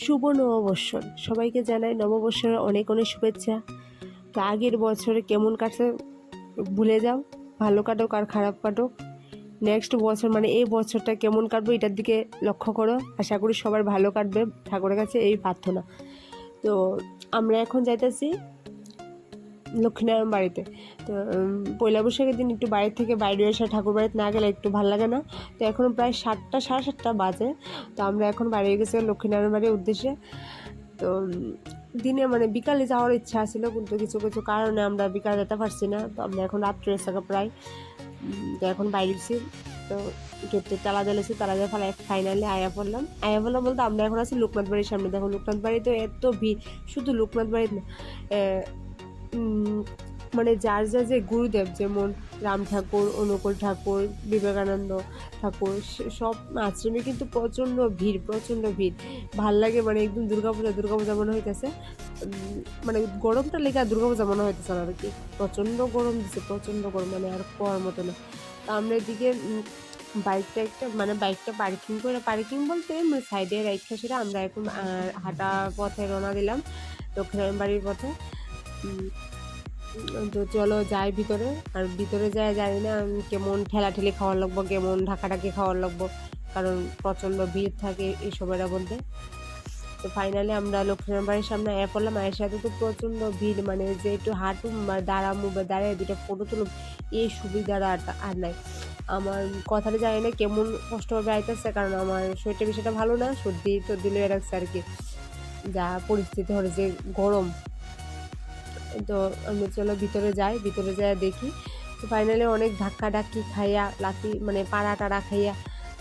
শুভ নববর্ষ সবাইকে জানাই নববর্ষের অনেক অনেক শুভেচ্ছা। তো আগের বছরে কেমন কাটছে ভুলে যাও, ভালো কাটুক আর খারাপ কাটুক। নেক্সট বছর মানে এই বছরটা কেমন কাটবে এটার দিকে লক্ষ্য করো। আশা করি সবার ভালো কাটবে, ঠাকুরের কাছে এই প্রার্থনা। তো আমরা এখন যাইতেছি লক্ষ্মীনারায়ণ বাড়িতে। তো পয়লা বৈশাখের দিন একটু বাড়ির থেকে বাইরে এসে ঠাকুর বাড়িতে না গেলে একটু ভালো লাগে না। তো এখন প্রায় 7টা সাড়ে 7টা বাজে। তো আমরা এখন বাইরে গেছি লক্ষ্মীনারায়ণ বাড়ির উদ্দেশ্যে। তো দিনে মানে বিকালে যাওয়ার ইচ্ছা ছিল, কিন্তু কিছু কিছু কারণে আমরা বিকালে যেতে পারছি না। তো আমরা এখন রাত্রে এসে প্রায় তো এখন বাইরে গেছি। তো গেটে তালা দিয়েছি, তালা দিয়ে ফাইনালি আয়া পড়লাম বলতে আমরা এখন আছি লোকনাথ বাড়ির সামনে। দেখো লোকনাথ বাড়ি তো এত ভিড়, শুধু লোকনাথ বাড়িতে না, মানে যার যা যে গুরুদেব, যেমন রাম ঠাকুর, অনুকূল ঠাকুর, বিবেকানন্দ ঠাকুর, সব আশ্রমে কিন্তু প্রচণ্ড ভিড়, প্রচণ্ড ভিড়। ভাল লাগে, মানে একদম দুর্গাপূজা মনে হইতেছে। মানে গরমটা লেগে আর দুর্গাপূজা মনে হইতেছে না আর কি। প্রচণ্ড গরম দিচ্ছে, প্রচণ্ড গরম, মানে আর পাওয়ার মতো না। তো আমরা এদিকে বাইকটা পার্কিং বলতে মানে সাইডে রাইখা সেটা আমরা এখন হাঁটা পথে রওনা দিলাম দক্ষিণায়ন বাড়ির পথে। তো চলো যাই ভিতরে। আর ভিতরে যায় জানি না কেমন ঠেলাঠেলি খাওয়ার লাগবো, কেমন ঢাকাঢাকি খাওয়ার লাগবো, কারণ প্রচণ্ড ভিড় থাকে এইসবের মধ্যে। তো ফাইনালি আমরা লক্ষ্মীনারায়ণ বাড়ির সামনে আয়া পড়লাম। আয়ের সাথে তো প্রচণ্ড ভিড়, মানে যে একটু হাঁটু দাঁড়ামু বা দাঁড়ায় দুটো ফটো তুলুম, এই সুবিধাটা আর নাই। আমার কথাটা জানি না কেমন কষ্ট হবে আইতেছে, কারণ আমার শরীরটা বিষয়টা ভালো না, সর্দি তো দিলে রাখছে আর কি, যা পরিস্থিতি হলে যে গরম। তো আমরা চলো ভিতরে যাই দেখি। তো ফাইনালি অনেক ধাক্কি খাইয়া লাথি মানে পাড়া টাড়া খাইয়া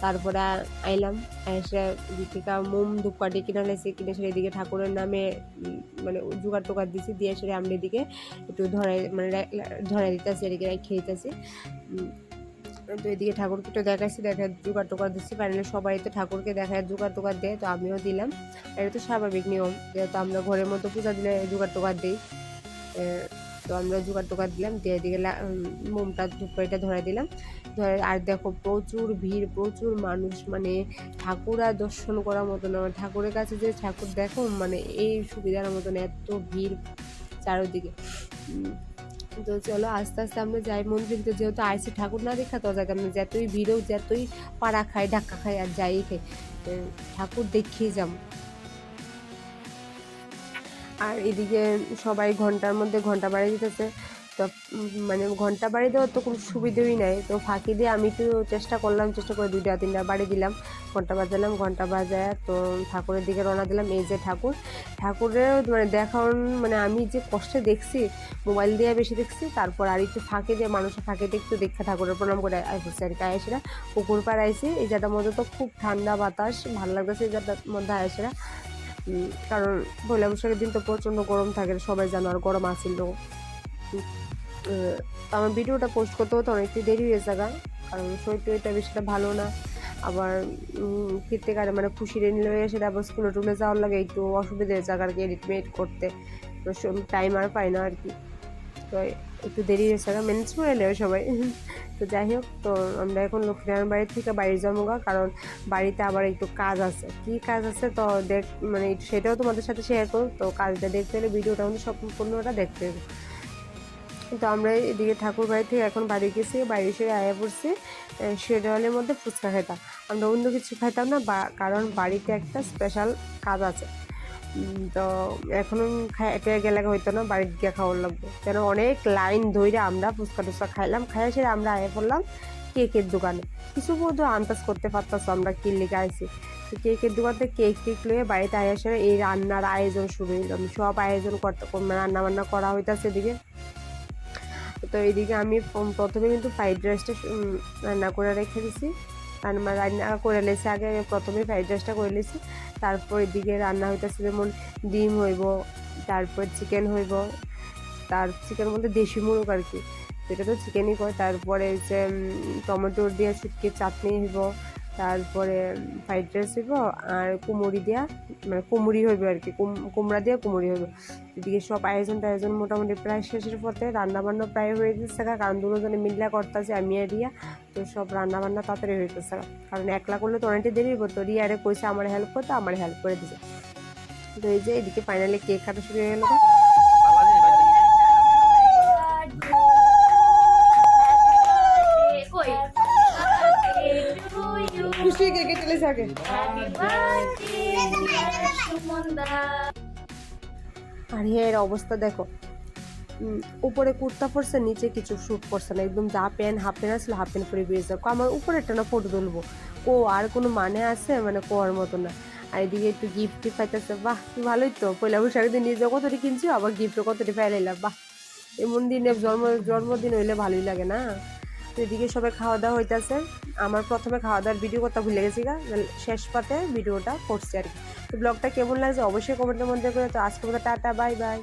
তারপরে আইলাম। এসে দীপিকা মোম ধূপকাঠি কিনে সেটা এদিকে ঠাকুরের নামে মানে জোগাড় টোগাড় দিছি, দিয়ে সেটা আমরা এদিকে একটু ধরাই দিতেছি, এদিকে খেয়ে দিতেছি। তো এদিকে ঠাকুরকে তো দেখাচ্ছি, জোগাড় টোগাড় দিচ্ছি। ফাইনালি সবাই তো ঠাকুরকে দেখায় জোগাড় টোগাড় দেয়, তো আমিও দিলাম। এটা তো স্বাভাবিক নিয়ম, যেহেতু আমরা ঘরের মধ্যে পূজা দিলে জোগাড় টোগাড় দিই। তো আমরা জোগাড় টোগাড় দিলাম, দিয়ে দিকে মোমটা ধূপকাঠিটা ধরে দিলাম। আর দেখো প্রচুর ভিড়, প্রচুর মানুষ, মানে ঠাকুর আর দর্শন করার মতো না, ঠাকুরের কাছে যে ঠাকুর দেখো মানে এই সুবিধার মতন এত ভিড় চারোদিকে। তো চলো আস্তে আস্তে আমরা যাই মন্দির, তো যেহেতু আইসি ঠাকুর না দেখা তো যাই আমরা, যতই ভিড়ও যতই পাড়া খাই ধাক্কা খাই আর যাই খাই, ঠাকুর দেখিয়ে যাবো। আর এদিকে সবাই ঘন্টার মধ্যে ঘন্টা বাড়ি দিতেছে। তো মানে ঘন্টা বাড়ি দেওয়ার তো কোনো সুবিধেই নাই। তো ফাঁকি দিয়ে আমি একটু চেষ্টা করে 2টা 3টা বাড়ি দিলাম, ঘন্টা বাজালাম। ঘন্টা বাজায় তো ঠাকুরের দিকে রওনা দিলাম। এই যে ঠাকুরের মানে দেখার মানে আমি যে কষ্টে দেখছি, মোবাইল দিয়ে বেশি দেখছি, তারপর আর একটু ফাঁকে দিয়ে মানুষের ফাঁকে দিয়ে একটু দেখা ঠাকুরের প্রণাম করে আইসি আর কি। আয়েসেরা পুকুর পাড় আইসি, এই জায়গাটার মধ্যে তো খুব ঠান্ডা বাতাস, ভালো লাগতেছে এই জায়গাটার মধ্যে আয়েসেরা। কারণ পয়লা বৈশাখের দিন তো প্রচণ্ড গরম থাকে, সবাই জানো, আর গরম আসছিল। তো আমার ভিডিওটা পোস্ট করতে হতো অনেকটা দেরি হয়ে যাগা, কারণ শরীরটা বেশিটা ভালো না। আবার কীর্তিকারে মানে খুশি রে নিলে সেটা আবার স্কুলে টুলে যাওয়ার লাগে, একটু অসুবিধা হয়ে যাক আর কি এডিট মেডিট করতে, টাইম আর পাই না আর কি। তো একটু দেরি হয়েছে, ম্যানেজ করে নেবে সবাই। তো যাই হোক, তো আমরা এখন লক্ষ্মীনারায়ণ বাড়ি থেকে বাইরে যাবো, কারণ বাড়িতে আবার একটু কাজ আছে। কি কাজ আছে তো মানে সেটাও তোমাদের সাথে শেয়ার করো। তো কাজটা দেখতে হলে ভিডিওটা আমাদের সম্পূর্ণটা দেখতে হবে। তো আমরা এদিকে ঠাকুর বাড়ি থেকে এখন বাড়ি গেছি, বাড়ি এসে আয়া পড়ছি শেডওয়ালের মধ্যে ফুচকা খাইতাম। আমরা অন্য কিছু খাইতাম না, কারণ বাড়িতে একটা স্পেশাল কাজ আছে। তো এখনো এটা গেলে হইতো না, বাড়িতে গিয়ে খাওয়ার লাগবে, কেন অনেক লাইন ধরে আমরা ফুচকা টুচকা খাইলাম। খাইয়া সেরে আমরা আয়া পড়লাম কেকের দোকানে। কিছু বোধ আন্দাজ করতে পারতাম আমরা কি লেগে আইছি। তো কেকের দোকান থেকে কেক লয়ে বাড়িতে আয়া সেরে এই রান্নার আয়োজন শুরু হইলাম। সব আয়োজন করতে রান্না বান্না করা হইতেছে এদিকে। তো এইদিকে আমি প্রথমে কিন্তু ফ্রাইড রাইসটা রান্না করে রেখে দিছি, রান্না করে লেছি আগে, প্রথমে ফ্রাইড রাইসটা করে লেছি। তারপর এদিকে রান্না হইতেছে যেমন ডিম হইব, তারপর চিকেন হইব, তার চিকেন বলতে দেশি মুরগ আর কি, সেটা তো চিকেনই কয়। তারপরে যে টমেটো দিয়ে শুটকির চাটনি হইব, তারপরে ফ্রাইড রাইস হইব, আর কুমড়ি দিয়া মানে কুমড়ি হইবে আর কি, কুমড়া দিয়ে কুমড়ি হইব। এদিকে সব আয়োজন মোটামুটি প্রায় শেষের পথে, রান্নাবান্না প্রায় হয়ে গেছে, কারণ দুজনে মিল্লা করতেছে আমি আর রিয়া। তো সব রান্নাবান্না তাড়াতাড়ি হয়ে গেছে, কারণ একলা করলে তো অনেকটা দেরি হইব। তো রিয়ারে কইছে আমার হেল্প করতে, আমার হেল্প করে দিছে। তো এই যে এদিকে ফাইনালি কেক কাটা শুরু হয়ে গেল। খুশি কেকে চলে থাকে। আর এর অবস্থা দেখো, উপরে কুর্তা পরছে, নিচে কিছু স্যুট পরছে না, একদম যা প্যান্ট হাফ প্যান্ট আসলে হাফ প্যান্ট পরে বেরিয়ে যাও। আমার উপরে একটা না ফটো তুলবো, ও আর কোনো মানে আছে মানে কোয়ার মতো না। আর এদিকে একটু গিফট পাইতেছে, বাহ ভালোই তো, পয়লা বৈশাখের দিন নিজে কতটি কিনছি, আবার গিফটও কতটি ফেলাইলাম, বাহ এমন দিনে জন্মদিন হইলে ভালোই লাগে না। তো এদিকে সবাই খাওয়া দাওয়া হইতেছে। আমার প্রথমে খাওয়া দাওয়ার ভিডিও কথা ভুলে গেছি গা, শেষ পাতে ভিডিওটা করছি আর কি। তো ব্লগটা কেমন লাগছে অবশ্যই কমেন্টের মধ্যে করে। তো আজকে টাটা, বাই বাই।